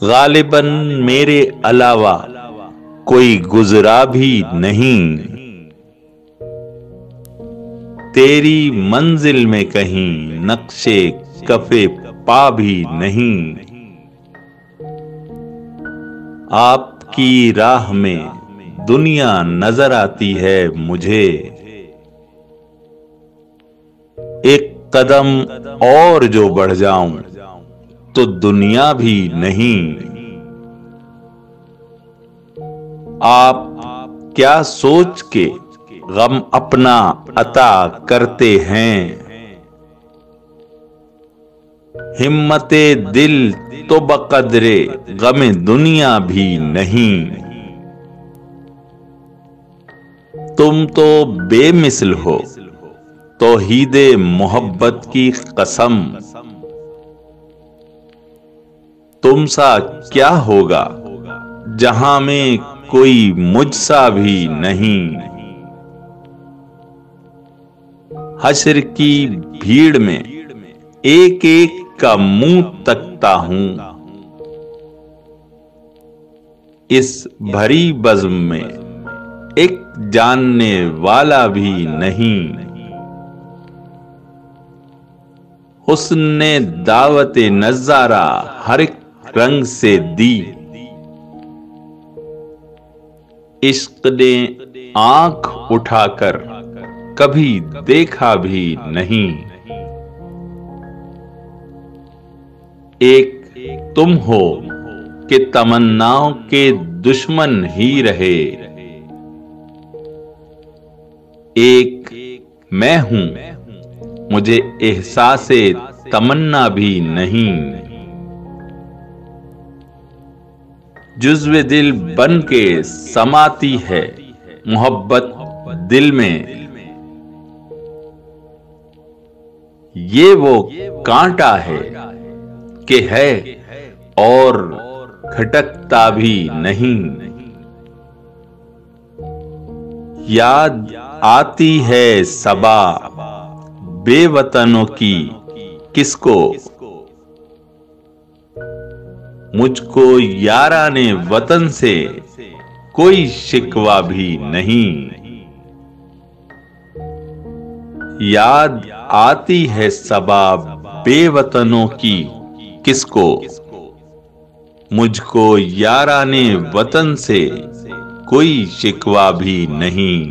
गालिबन मेरे अलावा कोई गुजरा भी नहीं, तेरी मंजिल में कहीं नक्शे कफे पा भी नहीं। आपकी राह में दुनिया नजर आती है मुझे, एक कदम और जो बढ़ जाऊं तो दुनिया भी नहीं। आप क्या सोच के गम अपना अता करते हैं, हिम्मते दिल तो बकदरे गमे दुनिया भी नहीं। तुम तो बेमिसल हो तौहीदे मोहब्बत की कसम, तुम सा क्या होगा जहां में कोई मुझसा भी नहीं। हश्र की भीड़ में एक एक का मुंह तकता हूं, इस भरी बज़्म में एक जानने वाला भी नहीं। हुस्ने दावते नजारा हर एक रंग से दी, इश्क ने आंख उठाकर कभी देखा भी नहीं। एक तुम हो कि तमन्नाओं के दुश्मन ही रहे, एक मैं हूं मुझे एहसासे तमन्ना भी नहीं। जुज़्वे दिल बन के समाती है मोहब्बत दिल में, ये वो कांटा है कि है और खटकता भी नहीं। याद आती है सबा बेवतनों की किसको, मुझको याराने वतन से कोई शिकवा भी नहीं। याद आती है सबा बेवतनों की किसको, मुझको याराने वतन से कोई शिकवा भी नहीं।